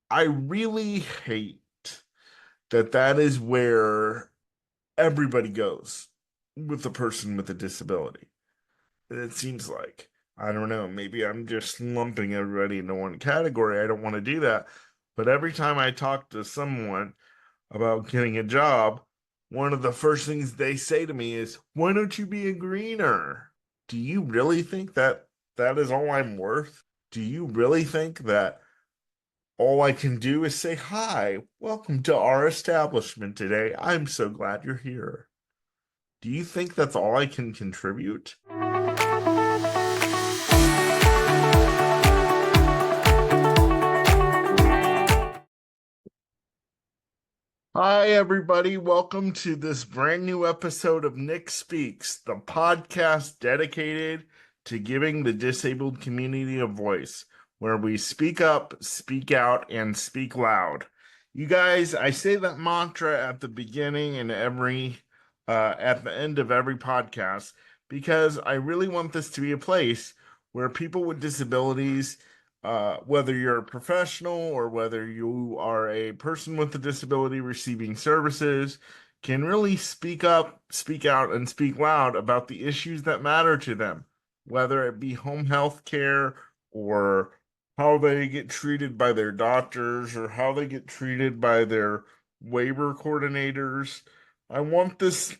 I really hate that is where everybody goes with a person with a disability. It seems like. I don't know, maybe I'm just lumping everybody into one category. I don't want to do that. But every time I talk to someone about getting a job, one of the first things they say to me is, "Why don't you be a greener?" Do you really think that is all I'm worth? Do you really think that all I can do is say, "Hi, welcome to our establishment today. I'm so glad you're here." Do you think that's all I can contribute? Hi, everybody. Welcome to this brand new episode of Nick Speaks, the podcast dedicated to giving the disabled community a voice, where we speak up, speak out, and speak loud. You guys, I say that mantra at the beginning and at the end of every podcast because I really want this to be a place where people with disabilities, whether you're a professional or whether you are a person with a disability receiving services, can really speak up, speak out, and speak loud about the issues that matter to them, whether it be home health care or how they get treated by their doctors or how they get treated by their waiver coordinators. I want this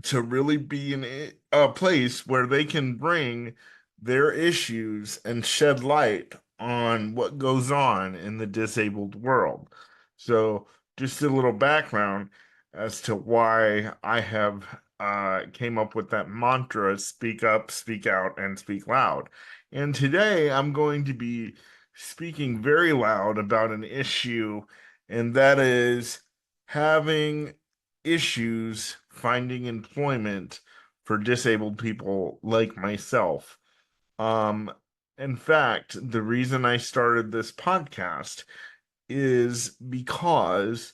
to really be a place where they can bring their issues and shed light on what goes on in the disabled world. So, just a little background as to why I have came up with that mantra: speak up, speak out, and speak loud. And today I'm going to be speaking very loud about an issue, and that is having issues finding employment for disabled people like myself. Um, in fact, the reason I started this podcast is because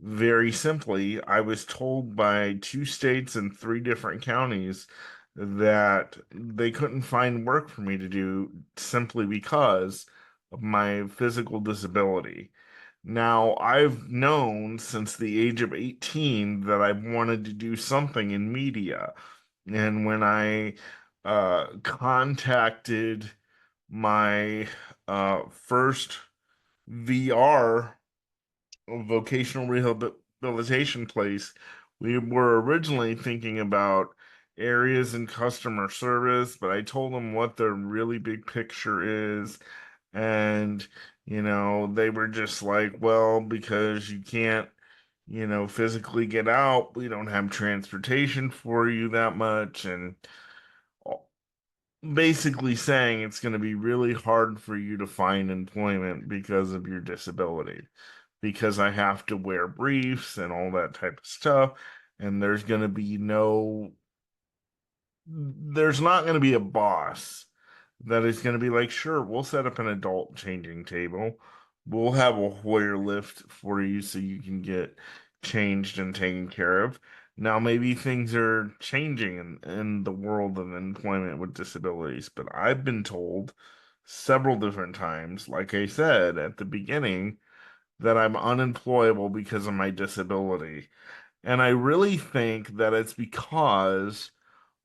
very simply, I was told by two states and three different counties that they couldn't find work for me to do simply because of my physical disability. Now, I've known since the age of 18 that I wanted to do something in media. And when I contacted my first VR vocational rehabilitation place, we were originally thinking about areas in customer service, but I told them what the really big picture is. And, they were just like, well, because you can't, physically get out, we don't have transportation for you that much. And basically saying it's going to be really hard for you to find employment because of your disability, because I have to wear briefs and all that type of stuff. And there's not going to be a boss that is going to be like, sure, we'll set up an adult changing table. We'll have a Hoyer lift for you so you can get changed and taken care of. Now, maybe things are changing in the world of employment with disabilities, but I've been told several different times, like I said at the beginning, that I'm unemployable because of my disability. And I really think that it's because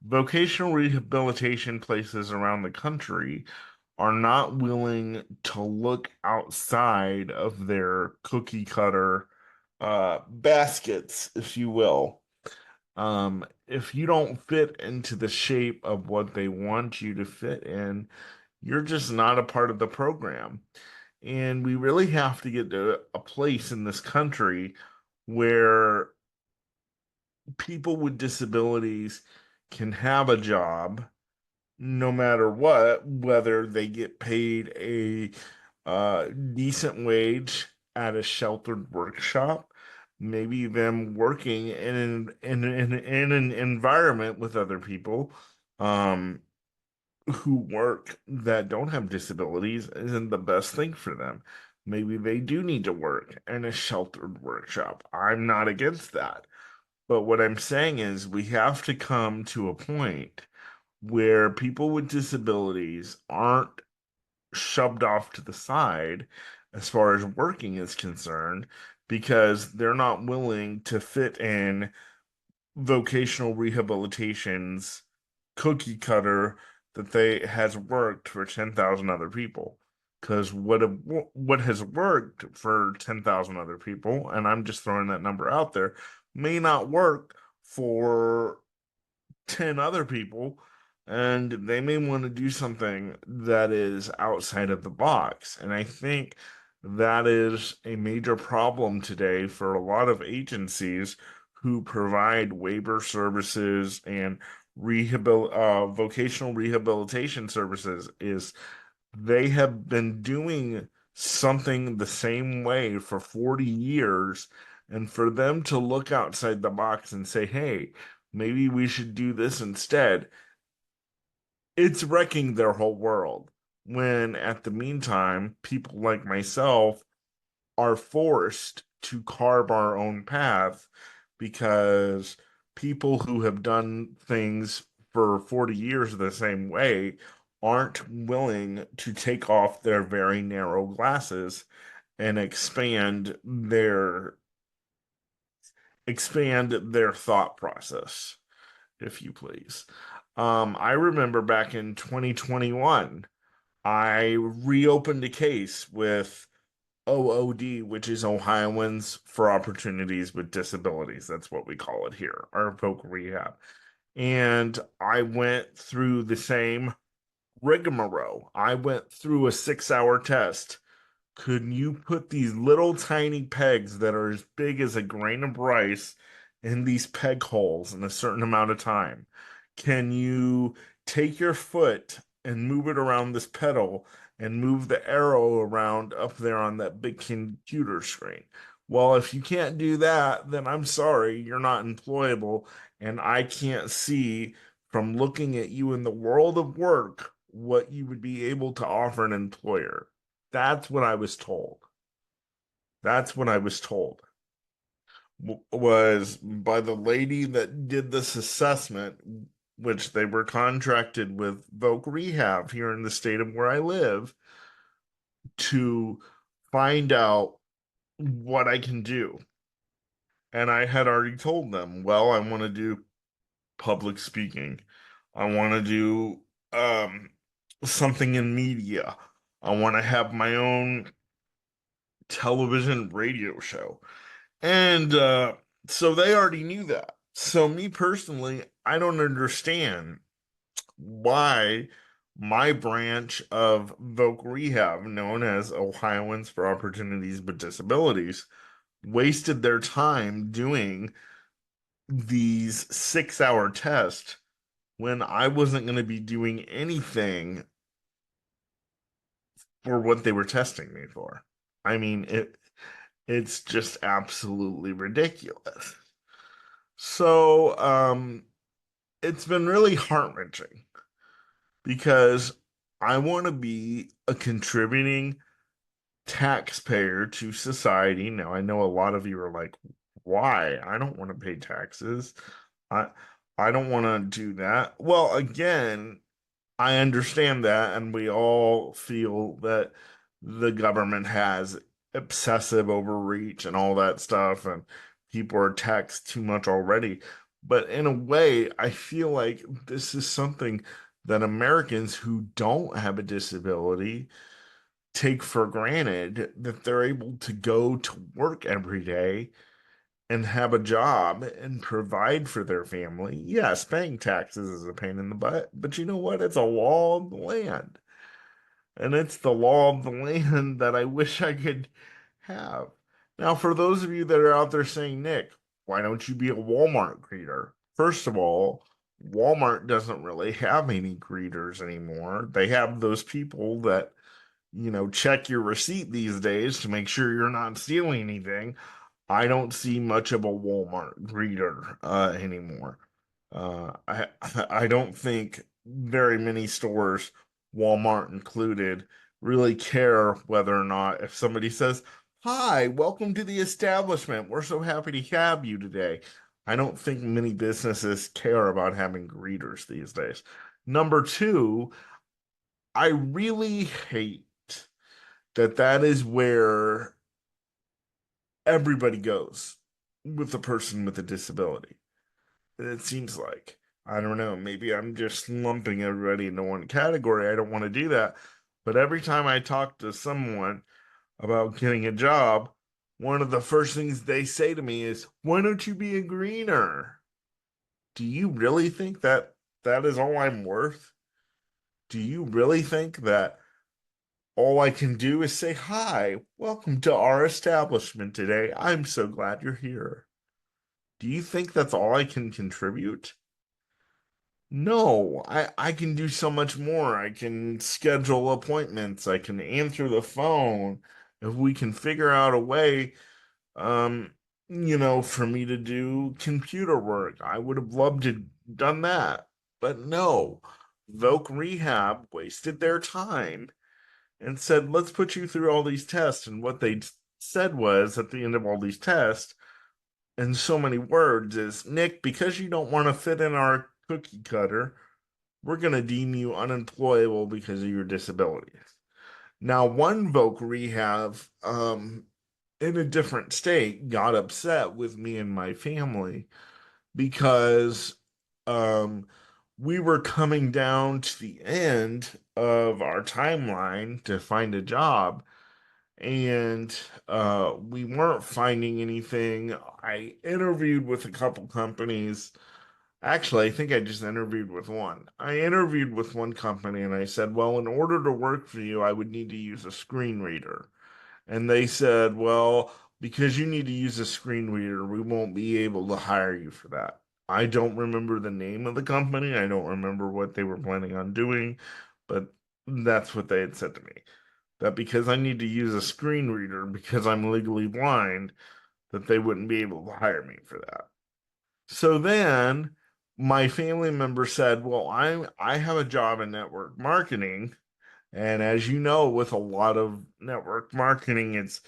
vocational rehabilitation places around the country are not willing to look outside of their cookie cutter baskets, if you will. If you don't fit into the shape of what they want you to fit in, you're just not a part of the program. And we really have to get to a place in this country where people with disabilities can have a job no matter what, whether they get paid a decent wage at a sheltered workshop, maybe them working in an environment with other people um, who work that don't have disabilities isn't the best thing for them. Maybe they do need to work in a sheltered workshop. I'm not against that. But what I'm saying is we have to come to a point where people with disabilities aren't shoved off to the side as far as working is concerned because they're not willing to fit in vocational rehabilitation's cookie cutter that they has worked for 10,000 other people. Because what has worked for 10,000 other people, and I'm just throwing that number out there, may not work for 10 other people, and they may want to do something that is outside of the box. And I think that is a major problem today for a lot of agencies who provide waiver services and vocational rehabilitation services is they have been doing something the same way for 40 years. And for them to look outside the box and say, hey, maybe we should do this instead, it's wrecking their whole world. When at the meantime, people like myself are forced to carve our own path because people who have done things for 40 years the same way aren't willing to take off their very narrow glasses and expand their thought process, if you please. I remember back in 2021, I reopened a case with OOD, which is Ohioans for Opportunities with Disabilities. That's what we call it here, our voc rehab. And I went through the same rigmarole. I went through a 6 hour test. Could you put these little tiny pegs that are as big as a grain of rice in these peg holes in a certain amount of time? Can you take your foot and move it around this pedal and move the arrow around up there on that big computer screen? Well, if you can't do that, then I'm sorry, you're not employable, and I can't see from looking at you in the world of work what you would be able to offer an employer. That's what I was told. That's what I was told was by the lady that did this assessment, which they were contracted with Voc Rehab here in the state of where I live to find out what I can do. And I had already told them, well, I want to do public speaking. I want to do something in media. I want to have my own television radio show. And so they already knew that. So, me personally, I don't understand why my branch of voc rehab, known as Ohioans for Opportunities with Disabilities, wasted their time doing these 6 hour tests when I wasn't going to be doing anything for what they were testing me for. I mean, it's just absolutely ridiculous. So, it's been really heart-wrenching because I want to be a contributing taxpayer to society. Now, I know a lot of you are like, why? I don't want to pay taxes. I I don't want to do that. Well, again, I understand that, and we all feel that the government has obsessive overreach and all that stuff, and people are taxed too much already. But in a way, I feel like this is something that Americans who don't have a disability take for granted that they're able to go to work every day and have a job and provide for their family. Yes, paying taxes is a pain in the butt, but you know what? It's a law of the land. And it's the law of the land that I wish I could have. Now, for those of you that are out there saying, Nick, why don't you be a Walmart greeter? First of all, Walmart doesn't really have any greeters anymore. They have those people that, check your receipt these days to make sure you're not stealing anything. I don't see much of a Walmart greeter anymore. I I don't think very many stores, Walmart included, really care whether or not if somebody says, "Hi, welcome to the establishment. We're so happy to have you today." I don't think many businesses care about having greeters these days. Number two, I really hate that is where everybody goes with a person with a disability. It seems like. I don't know. Maybe I'm just lumping everybody into one category. I don't want to do that. But every time I talk to someone about getting a job, one of the first things they say to me is, "Why don't you be a greener?" Do you really think that that is all I'm worth? Do you really think that all I can do is say, "Hi, welcome to our establishment today. I'm so glad you're here." Do you think that's all I can contribute? No, I can do so much more. I can schedule appointments. I can answer the phone. If we can figure out a way, um, for me to do computer work, I would have loved to done that. But no, Voc Rehab wasted their time and said, "Let's put you through all these tests." And what they said was at the end of all these tests, in so many words, is, "Nick, because you don't want to fit in our cookie cutter, we're going to deem you unemployable because of your disabilities." Now, one voc rehab in a different state got upset with me and my family because um, we were coming down to the end of our timeline to find a job, and we weren't finding anything. I interviewed with a couple companies. Actually, I think I just interviewed with one. I interviewed with one company and I said, "Well, in order to work for you, I would need to use a screen reader." And they said, "Well, because you need to use a screen reader, we won't be able to hire you for that." I don't remember the name of the company. I don't remember what they were planning on doing, but that's what they had said to me. That because I need to use a screen reader because I'm legally blind, that they wouldn't be able to hire me for that. So then my family member said, "Well, I have a job in network marketing, and as you know, with a lot of network marketing, it's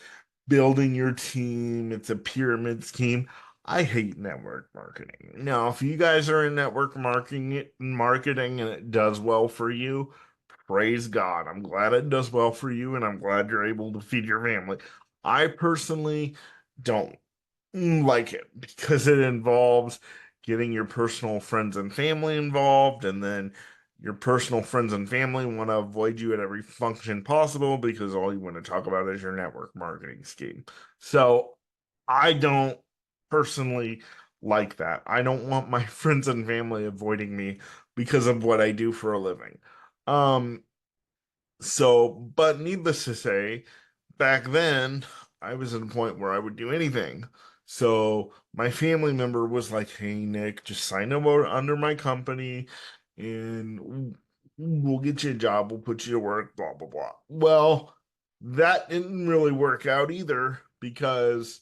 building your team, it's a pyramid scheme." I hate network marketing. Now, if you guys are in network marketing and it does well for you, praise God. I'm glad it does well for you and I'm glad you're able to feed your family. I personally don't like it because it involves getting your personal friends and family involved, and then your personal friends and family want to avoid you at every function possible because all you want to talk about is your network marketing scheme. So I don't personally like that. I don't want my friends and family avoiding me because of what I do for a living. Um, but needless to say, back then, I was at a point where I would do anything. So my family member was like, "Hey, Nick, just sign up under my company and we'll get you a job. We'll put you to work, blah, blah, blah." Well, that didn't really work out either because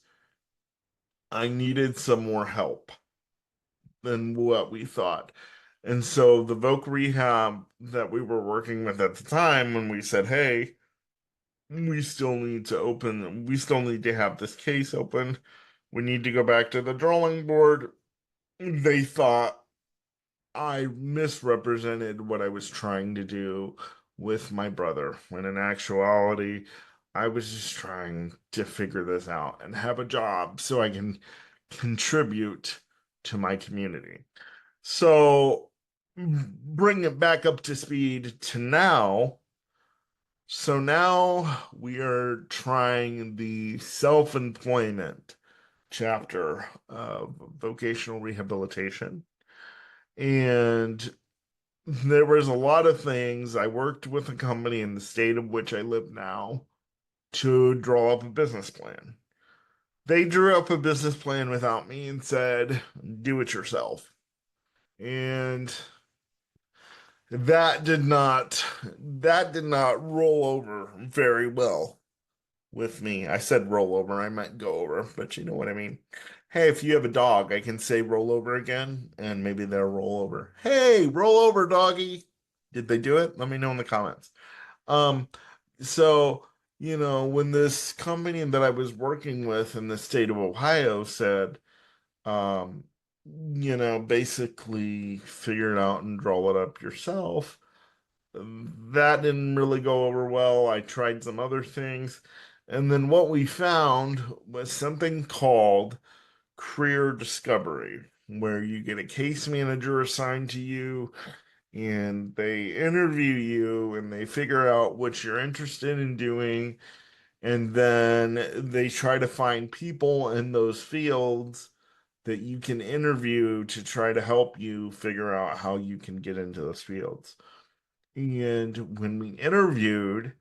I needed some more help than what we thought. And so the voc rehab that we were working with at the time, when we said, "Hey, we still need to have this case open. We need to go back to the drawing board." They thought I misrepresented what I was trying to do with my brother, when in actuality, I was just trying to figure this out and have a job so I can contribute to my community. So bring it back up to speed to now. So now we are trying the self-employment chapter of vocational rehabilitation. And there was a lot of things. I worked with a company in the state of which I live now to draw up a business plan. They drew up a business plan without me and said, "Do it yourself." And that did not roll over very well with me. I said roll over, I meant go over, but you know what I mean. Hey, if you have a dog, I can say roll over again, and maybe they'll roll over. "Hey, roll over, doggy." Did they do it? Let me know in the comments. Um, so, when this company that I was working with in the state of Ohio said, um, basically figure it out and draw it up yourself, That didn't really go over well. I tried some other things. And then what we found was something called career discovery, where you get a case manager assigned to you and they interview you and they figure out what you're interested in doing. And then they try to find people in those fields that you can interview to try to help you figure out how you can get into those fields. And when we interviewed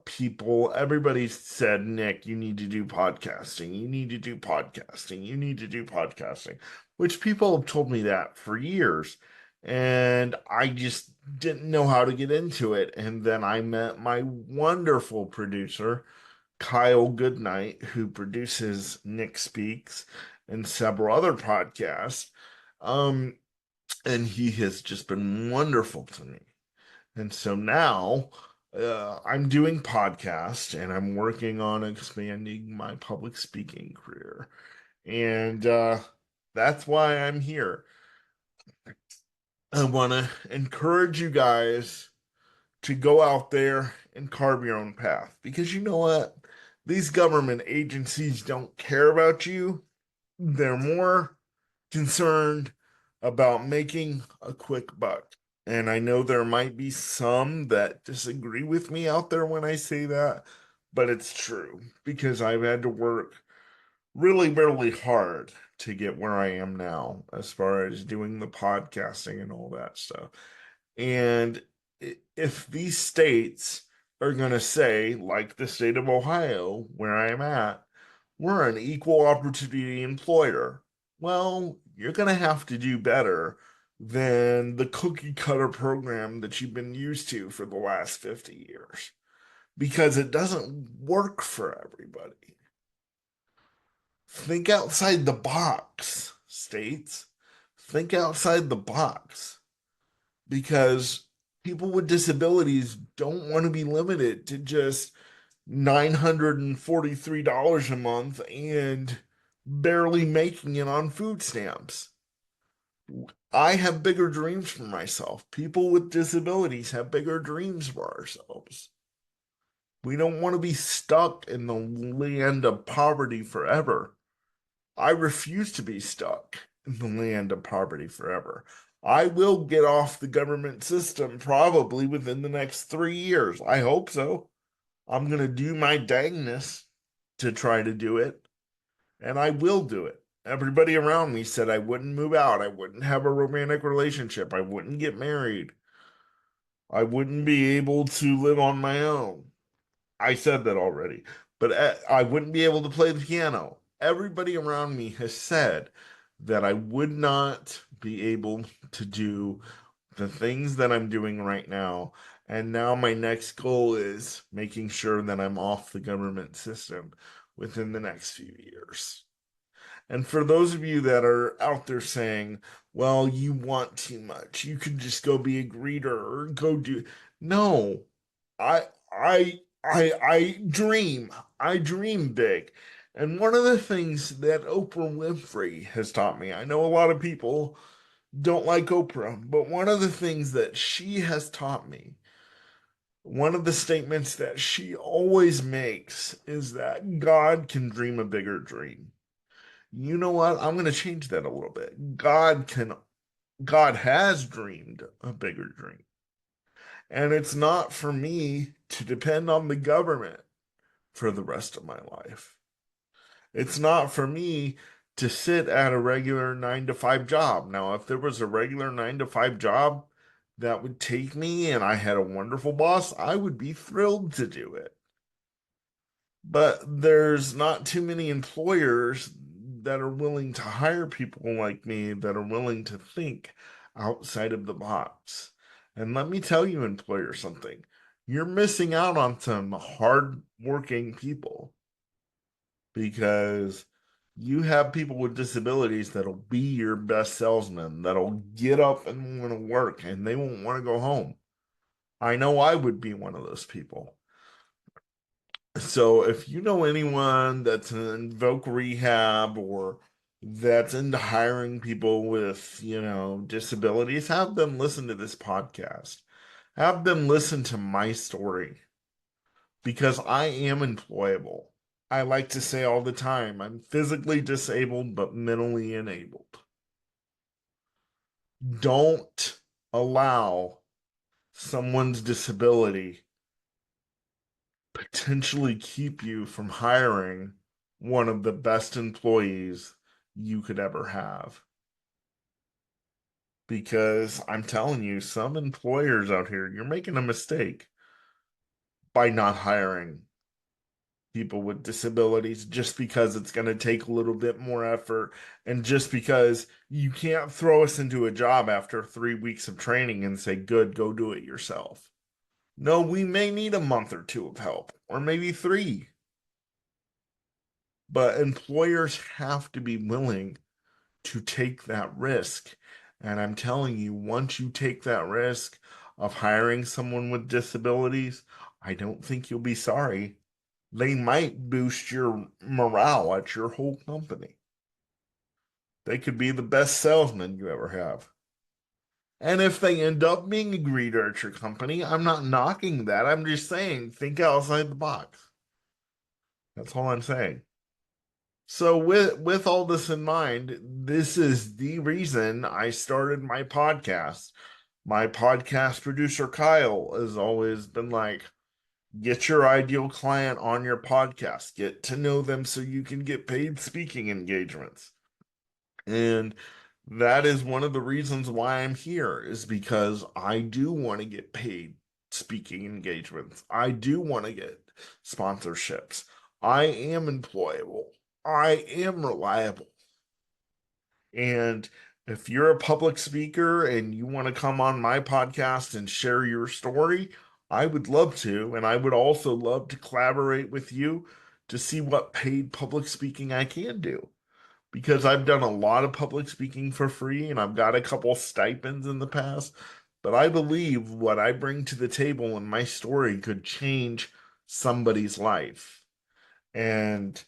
people, everybody said, Nick, you need to do podcasting. You need to do podcasting. You need to do podcasting, which people have told me that for years. And I just didn't know how to get into it. And then I met my wonderful producer, Kyle Goodnight, who produces Nick Speaks and several other podcasts. Um, and he has just been wonderful to me. And so now I'm doing podcast and I'm working on expanding my public speaking career. And that's why I'm here. I want to encourage you guys to go out there and carve your own path because you know what? These government agencies don't care about you. They're more concerned about making a quick buck. And I know there might be some that disagree with me out there when I say that, but it's true because I've had to work really, really hard to get where I am now as far as doing the podcasting and all that stuff. And if these states are going to say, like the state of Ohio, where I am at, we're an equal opportunity employer, well, you're going to have to do better than the cookie cutter program that you've been used to for the last 50 years because it doesn't work for everybody. Think outside the box, states. Think outside the box because people with disabilities don't want to be limited to just $943 a month and barely making it on food stamps. I have bigger dreams for myself. People with disabilities have bigger dreams for ourselves. We don't want to be stuck in the land of poverty forever. I refuse to be stuck in the land of poverty forever. I will get off the government system probably within the next 3 years. I hope so. I'm going to do my dangness to try to do it, and I will do it. Everybody around me said I wouldn't move out. I wouldn't have a romantic relationship. I wouldn't get married. I wouldn't be able to live on my own. I said that already, but I wouldn't be able to play the piano. Everybody around me has said that I would not be able to do the things that I'm doing right now. And now my next goal is making sure that I'm off the government system within the next few years. And for those of you that are out there saying, well, you want too much, you could just go be a greeter or go do. No, I dream. I dream big. And one of the things that Oprah Winfrey has taught me, I know a lot of people don't like Oprah, but one of the things that she has taught me, one of the statements that she always makes is that God can dream a bigger dream. You know what? I'm going to change that a little bit. God has dreamed a bigger dream. And it's not for me to depend on the government for the rest of my life. It's not for me to sit at a regular 9 to 5 job. Now, if there was a regular 9 to 5 job that would take me and I had a wonderful boss, I would be thrilled to do it. But there's not too many employers that are willing to hire people like me that are willing to think outside of the box. And let me tell you, employer, something. You're missing out on some hard-working people because you have people with disabilities that'll be your best salesman, that'll get up and want to work and they won't want to go home. I know I would be one of those people. So if you know anyone that's in voc rehab or that's into hiring people with, disabilities, have them listen to this podcast. Have them listen to my story because I am employable. I like to say all the time, I'm physically disabled but mentally enabled. Don't allow someone's disability potentially keep you from hiring one of the best employees you could ever have. Because I'm telling you, some employers out here, you're making a mistake by not hiring people with disabilities just because it's going to take a little bit more effort and just because you can't throw us into a job after 3 weeks of training and say, good, go do it yourself. No, we may need a month or two of help, or maybe three, but employers have to be willing to take that risk. And I'm telling you, once you take that risk of hiring someone with disabilities, I don't think you'll be sorry. They might boost your morale at your whole company. They could be the best salesman you ever have. And if they end up being a greeter at your company, I'm not knocking that. I'm just saying, think outside the box. That's all I'm saying. So with all this in mind, this is the reason I started my podcast. My podcast producer Kyle has always been like, get your ideal client on your podcast, get to know them so you can get paid speaking engagements. And that is one of the reasons why I'm here, is because I do want to get paid speaking engagements. I do want to get sponsorships. I am employable. I am reliable. And if you're a public speaker and you want to come on my podcast and share your story, I would love to. And I would also love to collaborate with you to see what paid public speaking I can do. Because I've done a lot of public speaking for free and I've got a couple stipends in the past. But I believe what I bring to the table and my story could change somebody's life. And,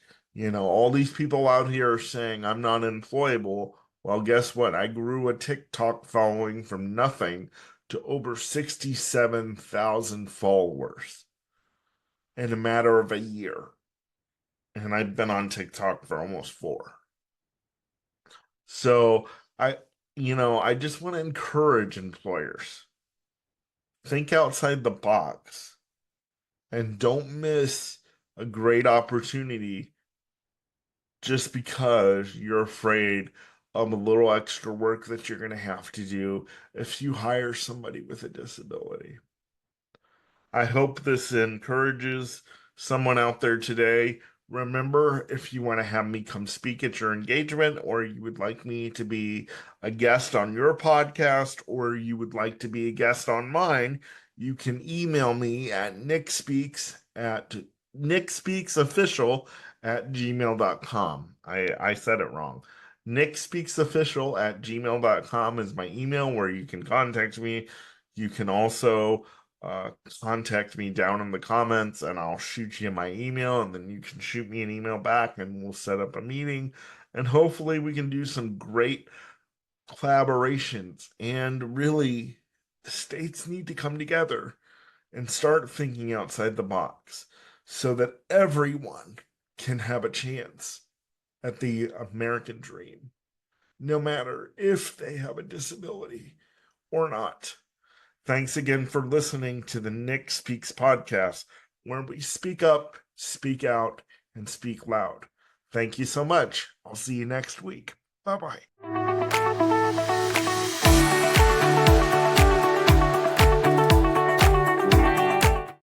all these people out here are saying I'm not employable. Well, guess what? I grew a TikTok following from nothing to over 67,000 followers in a matter of a year. And I've been on TikTok for almost 4. So I, I just want to encourage employers. Think outside the box and don't miss a great opportunity just because you're afraid of a little extra work that you're going to have to do if you hire somebody with a disability. I hope this encourages someone out there today. Remember, if you want to have me come speak at your engagement, or you would like me to be a guest on your podcast, or you would like to be a guest on mine, you can email me at nickspeaksofficial@gmail.com. I said it wrong. Nickspeaksofficial@gmail.com is my email where you can contact me. You can also uh, contact me down in the comments and I'll shoot you my email, and then you can shoot me an email back and we'll set up a meeting and hopefully we can do some great collaborations. And really, the states need to come together and start thinking outside the box so that everyone can have a chance at the American dream, no matter if they have a disability or not. Thanks again for listening to the Nick Speaks podcast, where we speak up, speak out, and speak loud. Thank you so much. I'll see you next week. Bye bye.